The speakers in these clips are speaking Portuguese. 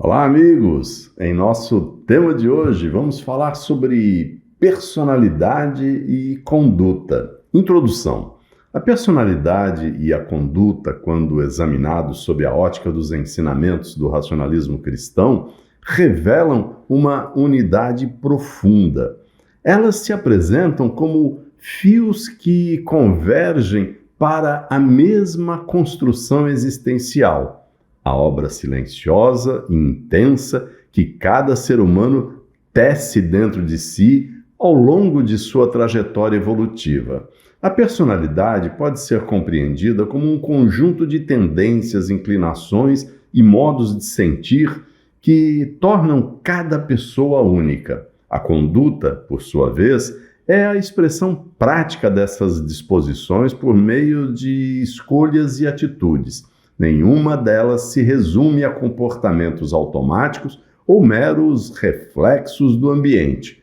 Olá, amigos! Em nosso tema de hoje, vamos falar sobre personalidade e conduta. Introdução. A personalidade e a conduta, quando examinados sob a ótica dos ensinamentos do racionalismo cristão, revelam uma unidade profunda. Elas se apresentam como fios que convergem para a mesma construção existencial. A obra silenciosa e intensa que cada ser humano tece dentro de si ao longo de sua trajetória evolutiva. A personalidade pode ser compreendida como um conjunto de tendências, inclinações e modos de sentir que tornam cada pessoa única. A conduta, por sua vez, é a expressão prática dessas disposições por meio de escolhas e atitudes. Nenhuma delas se resume a comportamentos automáticos ou meros reflexos do ambiente.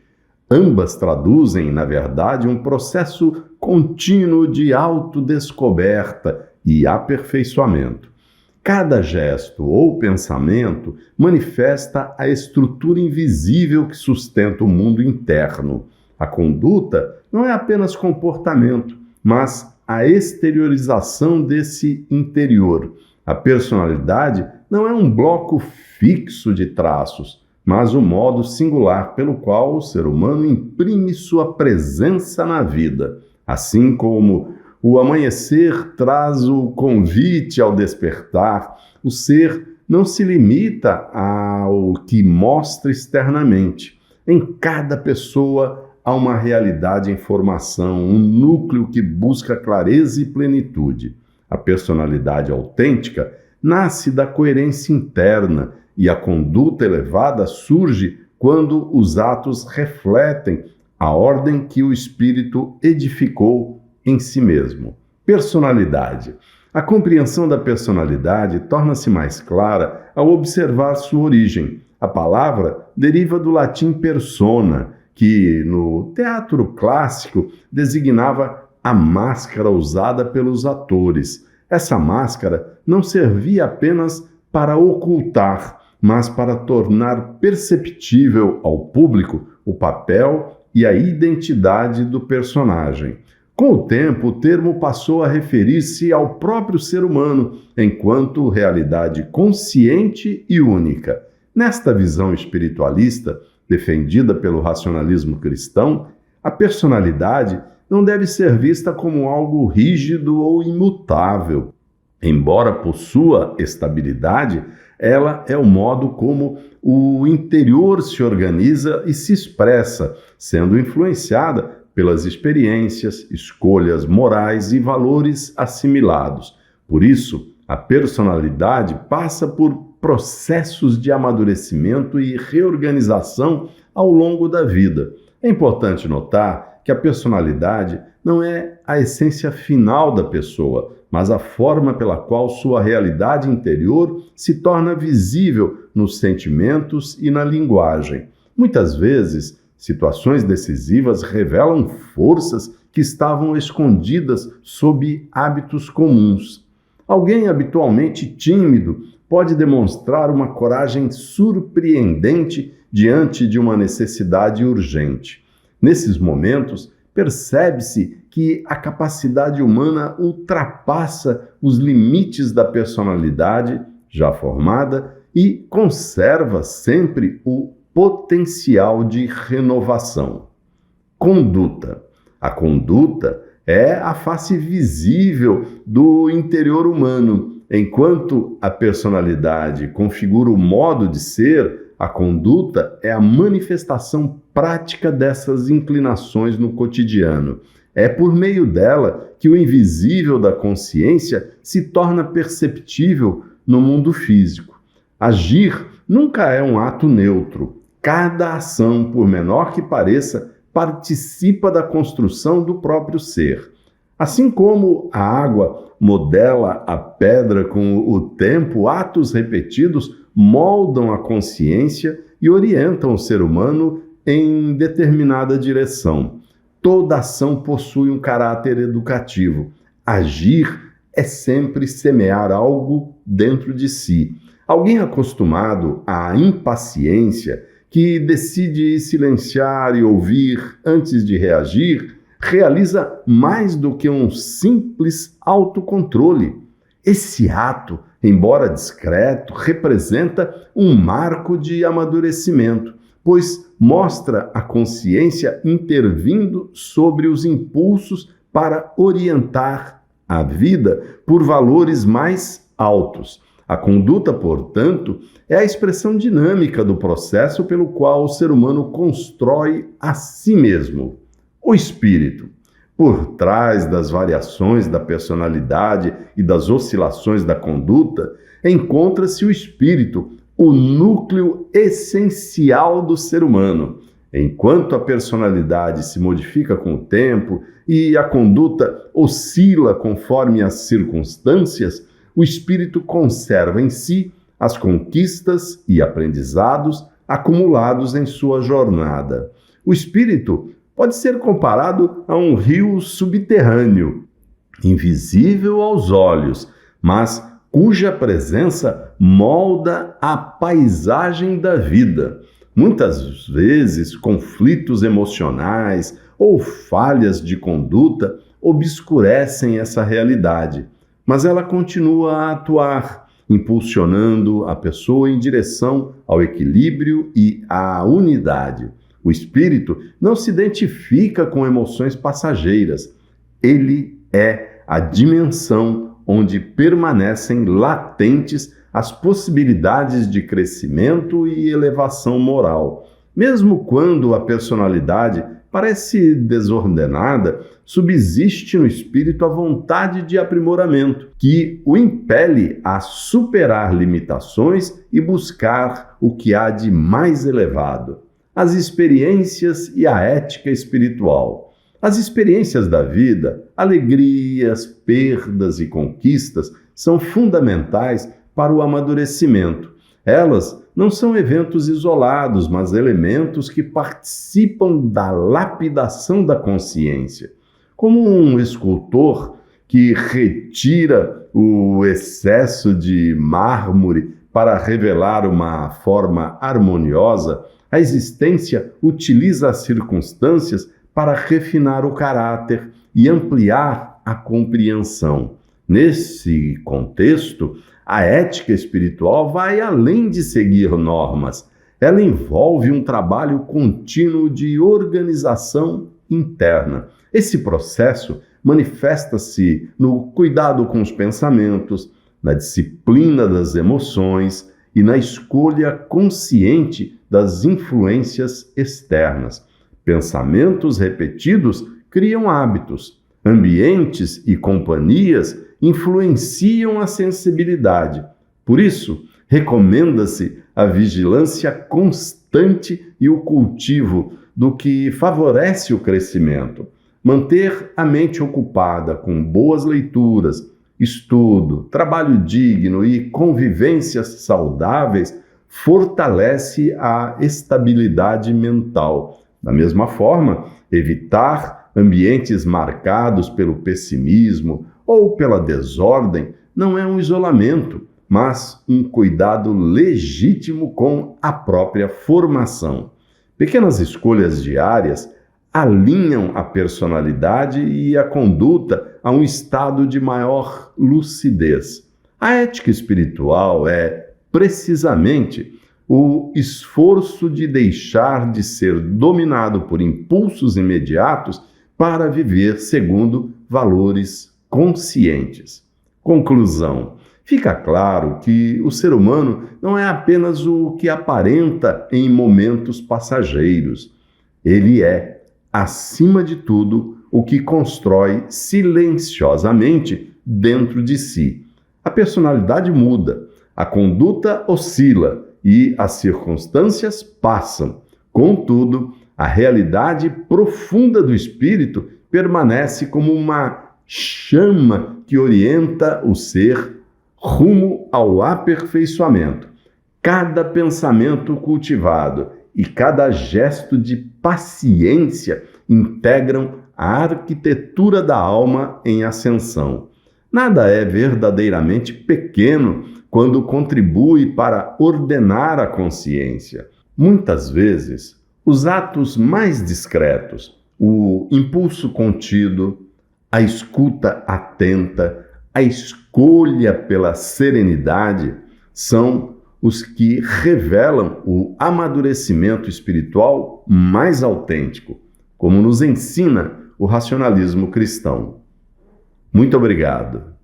Ambas traduzem, na verdade, um processo contínuo de autodescoberta e aperfeiçoamento. Cada gesto ou pensamento manifesta a estrutura invisível que sustenta o mundo interno. A conduta não é apenas comportamento, mas a exteriorização desse interior. A personalidade não é um bloco fixo de traços, mas o modo singular pelo qual o ser humano imprime sua presença na vida. Assim como o amanhecer traz o convite ao despertar, o ser não se limita ao que mostra externamente. Em cada pessoa há uma realidade em formação, um núcleo que busca clareza e plenitude. A personalidade autêntica nasce da coerência interna e a conduta elevada surge quando os atos refletem a ordem que o espírito edificou em si mesmo. Personalidade. A compreensão da personalidade torna-se mais clara ao observar sua origem. A palavra deriva do latim persona, que no teatro clássico designava a máscara usada pelos atores. Essa máscara não servia apenas para ocultar, mas para tornar perceptível ao público o papel e a identidade do personagem. Com o tempo, o termo passou a referir-se ao próprio ser humano, enquanto realidade consciente e única. Nesta visão espiritualista, defendida pelo racionalismo cristão, a personalidade não deve ser vista como algo rígido ou imutável. Embora possua estabilidade, ela é o modo como o interior se organiza e se expressa, sendo influenciada pelas experiências, escolhas morais e valores assimilados. Por isso, a personalidade passa por processos de amadurecimento e reorganização ao longo da vida. É importante notar que a personalidade não é a essência final da pessoa, mas a forma pela qual sua realidade interior se torna visível nos sentimentos e na linguagem. Muitas vezes, situações decisivas revelam forças que estavam escondidas sob hábitos comuns. Alguém habitualmente tímido pode demonstrar uma coragem surpreendente diante de uma necessidade urgente. Nesses momentos, percebe-se que a capacidade humana ultrapassa os limites da personalidade já formada e conserva sempre o potencial de renovação. Conduta. A conduta é a face visível do interior humano. Enquanto a personalidade configura o modo de ser, a conduta é a manifestação prática dessas inclinações no cotidiano. É por meio dela que o invisível da consciência se torna perceptível no mundo físico. Agir nunca é um ato neutro. Cada ação, por menor que pareça, participa da construção do próprio ser. Assim como a água modela a pedra com o tempo, atos repetidos moldam a consciência e orientam o ser humano em determinada direção. Toda ação possui um caráter educativo. Agir é sempre semear algo dentro de si. Alguém acostumado à impaciência, que decide silenciar e ouvir antes de reagir, realiza mais do que um simples autocontrole. Esse ato, embora discreto, representa um marco de amadurecimento, pois mostra a consciência intervindo sobre os impulsos para orientar a vida por valores mais altos. A conduta, portanto, é a expressão dinâmica do processo pelo qual o ser humano constrói a si mesmo. O espírito. Por trás das variações da personalidade e das oscilações da conduta, encontra-se o espírito, o núcleo essencial do ser humano. Enquanto a personalidade se modifica com o tempo e a conduta oscila conforme as circunstâncias, o espírito conserva em si as conquistas e aprendizados acumulados em sua jornada. O espírito pode ser comparado a um rio subterrâneo, invisível aos olhos, mas cuja presença molda a paisagem da vida. Muitas vezes, conflitos emocionais ou falhas de conduta obscurecem essa realidade, mas ela continua a atuar, impulsionando a pessoa em direção ao equilíbrio e à unidade. O espírito não se identifica com emoções passageiras. Ele é a dimensão onde permanecem latentes as possibilidades de crescimento e elevação moral. Mesmo quando a personalidade parece desordenada, subsiste no espírito a vontade de aprimoramento, que o impele a superar limitações e buscar o que há de mais elevado. As experiências e a ética espiritual. As experiências da vida, alegrias, perdas e conquistas, são fundamentais para o amadurecimento. Elas não são eventos isolados, mas elementos que participam da lapidação da consciência. Como um escultor que retira o excesso de mármore para revelar uma forma harmoniosa, a existência utiliza as circunstâncias para refinar o caráter e ampliar a compreensão. Nesse contexto, a ética espiritual vai além de seguir normas. Ela envolve um trabalho contínuo de organização interna. Esse processo manifesta-se no cuidado com os pensamentos, na disciplina das emoções e na escolha consciente das influências externas. Pensamentos repetidos criam hábitos. Ambientes e companhias influenciam a sensibilidade. Por isso, recomenda-se a vigilância constante e o cultivo do que favorece o crescimento. Manter a mente ocupada com boas leituras, estudo, trabalho digno e convivências saudáveis fortalece a estabilidade mental. Da mesma forma, evitar ambientes marcados pelo pessimismo ou pela desordem não é um isolamento, mas um cuidado legítimo com a própria formação. Pequenas escolhas diárias alinham a personalidade e a conduta a um estado de maior lucidez. A ética espiritual é, precisamente, o esforço de deixar de ser dominado por impulsos imediatos para viver segundo valores conscientes. Conclusão. Fica claro que o ser humano não é apenas o que aparenta em momentos passageiros. Ele é, acima de tudo, o que constrói silenciosamente dentro de si. A personalidade muda, a conduta oscila e as circunstâncias passam. Contudo, a realidade profunda do espírito permanece como uma chama que orienta o ser rumo ao aperfeiçoamento. Cada pensamento cultivado e cada gesto de paciência integram a arquitetura da alma em ascensão. Nada é verdadeiramente pequeno quando contribui para ordenar a consciência. Muitas vezes, os atos mais discretos, o impulso contido, a escuta atenta, a escolha pela serenidade, são os que revelam o amadurecimento espiritual mais autêntico, como nos ensina o racionalismo cristão. Muito obrigado.